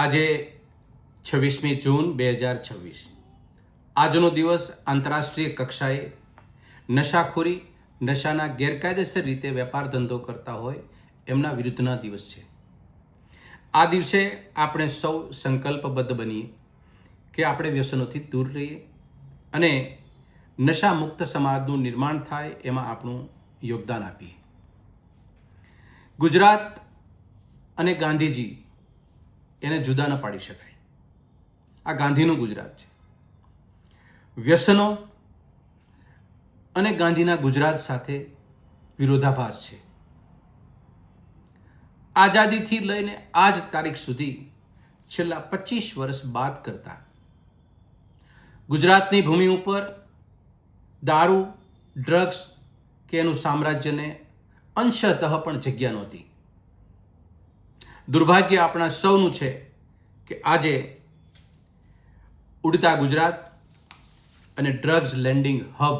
આજે 26મી જૂન 2026 આજનો દિવસ આંતરરાષ્ટ્રીય કક્ષાએ નશાખોરી નશાના ગેરકાયદેસર રીતે વેપાર ધંધો કરતા હોય એમના વિરુદ્ધના દિવસ છે. આ દિવસે આપણે સૌ સંકલ્પબદ્ધ બનીએ કે આપણે વ્યસનોથી દૂર રહીએ અને નશા મુક્ત સમાજનું નિર્માણ થાય એમાં આપણું યોગદાન આપીએ. ગુજરાત અને ગાંધીજી એને જુદા ન પાડી શકાય. આ ગાંધીનું ગુજરાત છે. વ્યસનો અને ગાંધીના ગુજરાત સાથે વિરોધાભાસ છે. આઝાદીથી લઈને આજ તારીખ સુધી છેલ્લા 25 વર્ષ બાદ કરતા ગુજરાતની ભૂમિ ઉપર દારૂ, ડ્રગ્સ કે એનું સામ્રાજ્યને અંશતઃ પણ જગ્યા નહોતી. દુર્ભાગ્ય આપણા સૌનું છે કે આજે ઉડતા ગુજરાત અને ડ્રગ્સ લેન્ડિંગ હબ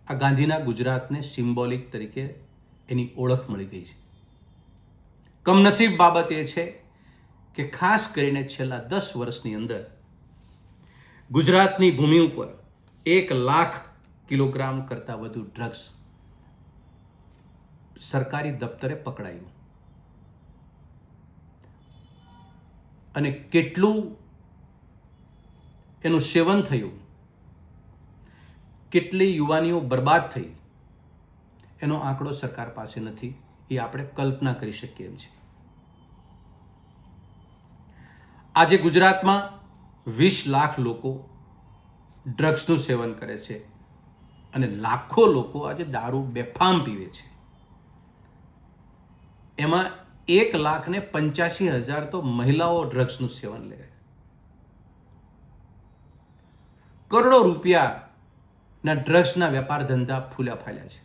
આ ગાંધીના ગુજરાતને સિમ્બોલિક તરીકે એની ઓળખ મળી ગઈ છે. કમનસીબ બાબત એ છે કે ખાસ કરીને છેલ્લા 10 વર્ષની અંદર ગુજરાતની ભૂમિ ઉપર 1 લાખ કિલોગ્રામ કરતાં વધુ ડ્રગ્સ સરકારી દફતરે પકડાયું. અને કેટલું એનું સેવન થયું, કેટલી યુવાનીઓ બરબાદ થઈ, એનો આંકડો સરકાર પાસે નથી. એ આપણે કલ્પના કરી શકીએ એમ છે. આજે ગુજરાતમાં 20 લાખ લોકો ડ્રગ્સનું સેવન કરે છે અને લાખો લોકો આજે દારૂ બેફામ પીવે છે. એમાં 1,85,000 તો મહિલાઓ ડ્રગ્સનું સેવન લે. કરોડો રૂપિયાના ડ્રગ્સના વેપાર ધંધા ફૂલ્યા ફાલ્યા છે.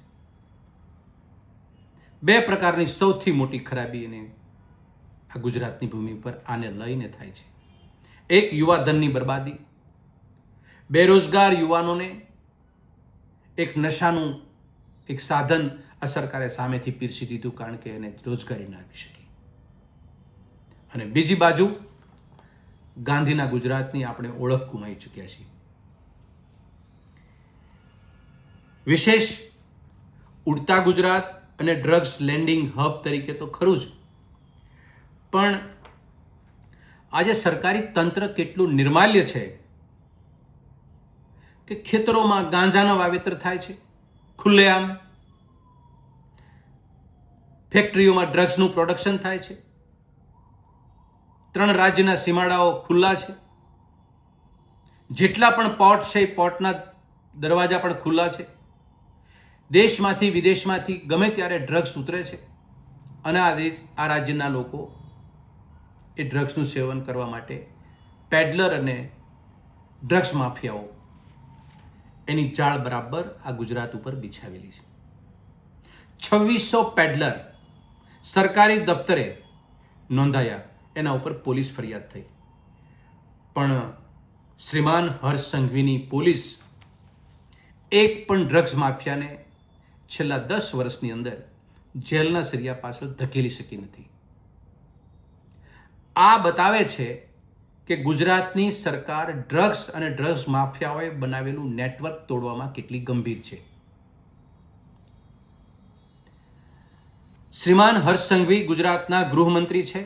2 પ્રકારની સૌથી મોટી ખરાબી એને આ ગુજરાતની ભૂમિ ઉપર આને લઈને થાય છે. એક, યુવાધનની બરબાદી. બેરોજગાર યુવાનોને એક નશાનું એક સાધન આ સરકારે સામેથી પીરસી દીધું, કારણ કે એને રોજગારી ના આપી શકી. અને બીજી બાજુ ગાંધીના ગુજરાતની આપણે ઓળખ ગુમાવી ચૂક્યા છીએ. વિશેષ ઉડતા ગુજરાત અને ડ્રગ્સ લેન્ડિંગ હબ તરીકે તો ખરું જ, પણ આજે સરકારી તંત્ર કેટલું નિર્માલ્ય છે કે ખેતરોમાં ગાંજાના વાવેતર થાય છે ખુલ્લેઆમ. ફેક્ટરીઓમાં ડ્રગ્સનું પ્રોડક્શન થાય છે. 3 રાજ્યના સીમાડાઓ ખુલ્લા છે. જેટલા પણ પોર્ટ છે એ પોર્ટના દરવાજા પણ ખુલ્લા છે. દેશમાંથી વિદેશમાંથી ગમે ત્યારે ડ્રગ્સ ઉતરે છે અને આ રાજ્યના લોકો એ ડ્રગ્સનું સેવન કરવા માટે પેડલર અને ડ્રગ્સ માફિયાઓ એની જાળ બરાબર આ ગુજરાત ઉપર બિછાવેલી છે. 2600 પેડલર સરકારી દફતરે નોંધાયા, એના ઉપર પોલીસ ફરિયાદ થઈ. પણ શ્રીમાન હર્ષ સંઘવીની પોલીસ એક પણ ડ્રગ્સ માફિયાને છેલ્લા 10 વર્ષની અંદર જેલના સળિયા પાછળ ધકેલી શકી નથી. આ બતાવે છે કે ગુજરાતની સરકાર ડ્રગ્સ અને ડ્રગ્સ માફિયાઓએ બનાવેલું નેટવર્ક તોડવામાં કેટલી ગંભીર છે. શ્રીમાન હર્ષ સંઘવી ગુજરાતના ગૃહમંત્રી છે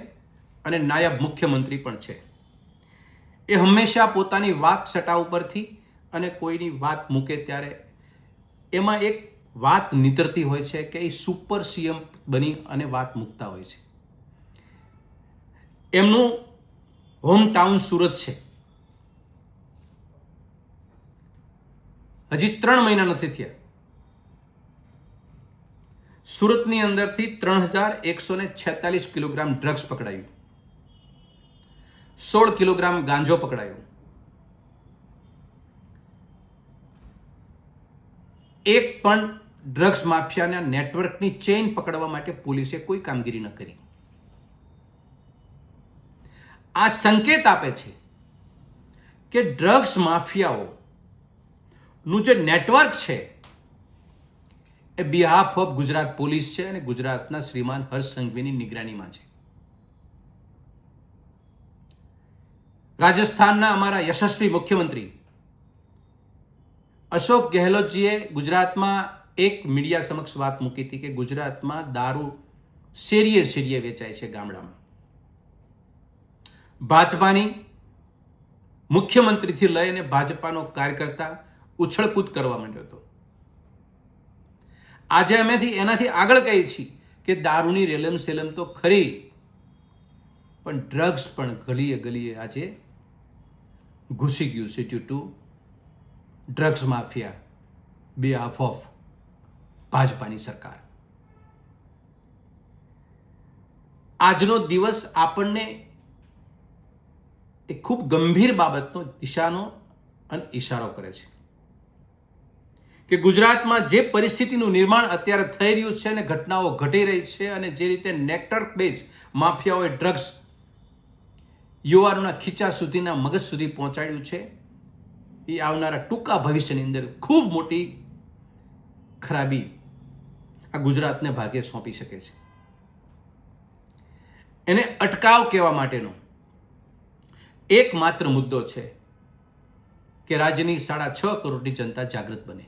અને નાયબ મુખ્યમંત્રી પણ છે. એ હંમેશા પોતાની વાક સટા ઉપરથી અને કોઈની વાત મૂકે ત્યારે એમાં એક વાત નીતરતી હોય છે કે એ સુપર સીએમ બની અને વાત મૂકતા હોય છે. એમનું હોમ ટાઉન સુરત છે. હજી 3 મહિના નથી થયા, સુરતની અંદરથી 3,146 કિલોગ્રામ ડ્રગ્સ પકડાયું, 16 કિલોગ્રામ ગાંજો પકડાયો. એક પણ ડ્રગ્સ માફિયાના નેટવર્કની ચેઇન પકડવા માટે પોલીસે કોઈ કામગીરી ન કરી. આ સંકેત આપે છે કે ડ્રગ્સ માફિયાઓનું જે નેટવર્ક છે એ બિહાફ ઓફ ગુજરાત પોલીસ છે અને ગુજરાતના શ્રીમાન હર્ષ સંઘવીની નિગરાનીમાં છે. રાજસ્થાનના અમારા યશસ્વી મુખ્યમંત્રી અશોક ગેહલોતજીએ ગુજરાતમાં એક મીડિયા સમક્ષ વાત મૂકી હતી કે ગુજરાતમાં દારૂ શેરીએ શેરીએ વેચાય છે ગામડામાં. ભાજપાની મુખ્યમંત્રીથી લઈને ભાજપાનો કાર્યકર્તા ઉછળકૂદ કરવા માંડ્યો હતો. આજે અમે એનાથી આગળ કહીએ છીએ કે દારૂની રેલમ સેલમ તો ખરી, પણ ડ્રગ્સ પણ ગલીએ ગલીએ આજે ઘૂસી ગયું છે due to drugs mafia behalf of ભાજપાની સરકાર. આજનો દિવસ આપણને એક ખૂબ ગંભીર બાબતનો દિશાનો અને ઈશારો કરે છે કે ગુજરાતમાં જે પરિસ્થિતિનું નિર્માણ અત્યારે થઈ રહ્યું છે અને ઘટનાઓ ઘટી રહી છે અને જે રીતે નેટવર્ક બેઝ માફિયાઓએ ડ્રગ્સ યુવાનોના ખીચા સુધીના મગજ સુધી પહોંચાડ્યું છે, એ આવનારા ટૂંકા ભવિષ્યની અંદર ખૂબ મોટી ખરાબી આ ગુજરાતને ભાગે સોંપી શકે છે. એને અટકાવ કહેવા માટેનો એકમાત્ર મુદ્દો છે કે રાજ્યની 6.5 કરોડની જનતા જાગૃત બને.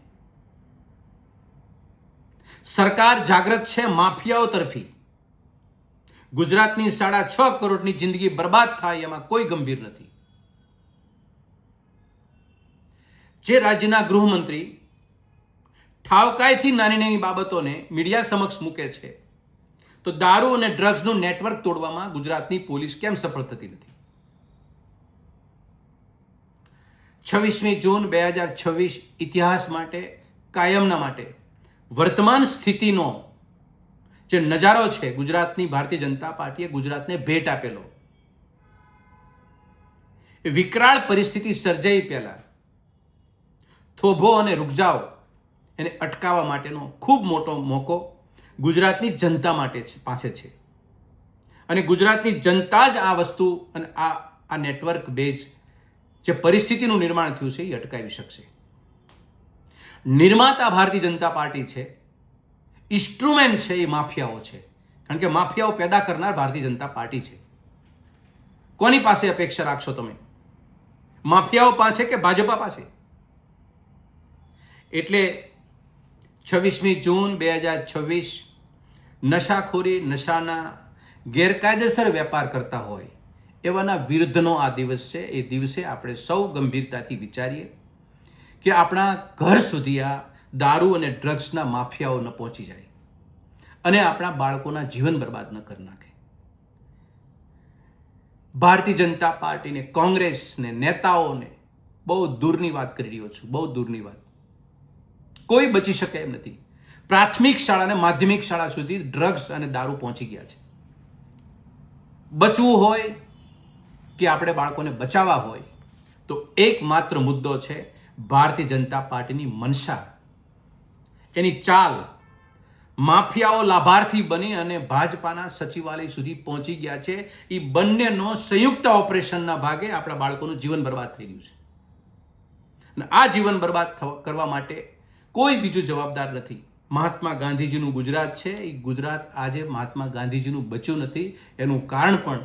સરકાર જાગૃત છે માફિયાઓ તરફી. ગુજરાતની 6.5 કરોડની જિંદગી બરબાદ થાય એમાં કોઈ ગંભીર નથી. જે રાજ્યના ગૃહમંત્રી ઠાવકાઈથી નાની નાની બાબતોને મીડિયા સમક્ષ મૂકે છે, તો દારૂ અને ડ્રગ્સનું નેટવર્ક તોડવામાં ગુજરાતની પોલીસ કેમ સફળ થતી નથી? 26મી જૂન 2026 ઇતિહાસ માટે, કાયમના માટે વર્તમાન સ્થિતિનો જે નજારો છે ગુજરાતની ભારતીય જનતા પાર્ટીએ ગુજરાતને ભેટ આપેલો. એ વિકરાળ પરિસ્થિતિ સર્જાઈ પહેલા થોભો અને રૂકજાઓ એને અટકાવવા માટેનો ખૂબ મોટો મોકો ગુજરાતની જનતા પાસે છે. અને ગુજરાતની જનતા જ આ વસ્તુ અને આ નેટવર્ક બેઝ જે પરિસ્થિતિનું નિર્માણ થયું છે એ અટકાવી શકશે. નિર્માતા ભારતીય જનતા પાર્ટી છે, ઇન્સ્ટ્રુમેન્ટ છે એ માફિયાઓ છે. કારણ કે માફિયાઓ પેદા કરનાર ભારતીય જનતા પાર્ટી છે. કોની પાસે અપેક્ષા રાખશો તમે? માફિયાઓ પાસે કે ભાજપા પાસે? એટલે 26મી જૂન 2026 નશાખોરી, નશાના ગેરકાયદેસર વેપાર કરતા હોય એવાના વિરુદ્ધનો આ દિવસ છે. એ દિવસે આપણે સૌ ગંભીરતાથી વિચારીએ કે આપણા ઘર સુધી આ દારૂ અને ડ્રગ્સના માફિયાઓ ન પહોંચી જાય અને આપણા બાળકોના જીવન બરબાદ ન કરી નાખે. ભારતીય જનતા પાર્ટીને, કોંગ્રેસને, નેતાઓને બહુ દૂરની વાત કરી રહ્યો છું, બહુ દૂરની વાત. કોઈ બચી શકે એમ નથી. પ્રાથમિક શાળા અને માધ્યમિક શાળા સુધી ડ્રગ્સ અને દારૂ પહોંચી ગયા છે. બચવું હોય કે આપણે બાળકોને બચાવવા હોય તો એકમાત્ર મુદ્દો છે ભારતીય જનતા પાર્ટીની મનસા, એની ચાલ. માફિયાઓ લાભાર્થી બની અને ભાજપાના સચિવાલય સુધી પહોંચી ગયા છે. એ બંનેનો સંયુક્ત ઓપરેશનના ભાગે આપણા બાળકોનું જીવન બરબાદ થઈ રહ્યું છે. અને આ જીવન બરબાદ કરવા માટે કોઈ બીજું જવાબદાર નથી. મહાત્મા ગાંધીજીનું ગુજરાત છે, એ ગુજરાત આજે મહાત્મા ગાંધીજીનું બચ્યું નથી. એનું કારણ પણ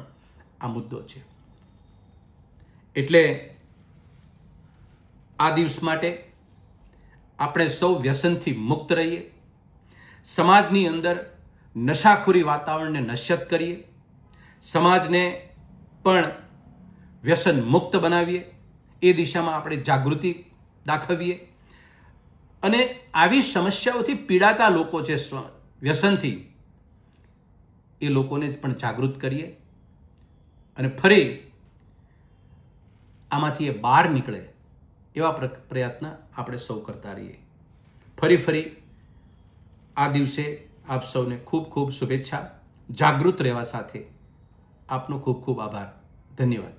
આ મુદ્દો છે. એટલે આ દિવસ માટે આપણે સૌ વ્યસનથી મુક્ત રહીએ, સમાજની અંદર નશાખોરી વાતાવરણને નશ્યત કરીએ, સમાજને પણ વ્યસન મુક્ત બનાવીએ, એ દિશામાં આપણે જાગૃતિ દાખવીએ અને આવી સમસ્યાઓથી પીડાતા લોકો છે વ્યસનથી, એ લોકોને પણ જાગૃત કરીએ અને ફરી આમાંથી એ બહાર નીકળે એવા પ્રયત્ન આપણે સૌ કરતા રહીએ. ફરી આ દિવસે આપ સૌને ખૂબ ખૂબ શુભેચ્છા. જાગૃત રહેવા સાથે આપનો ખૂબ ખૂબ આભાર. ધન્યવાદ.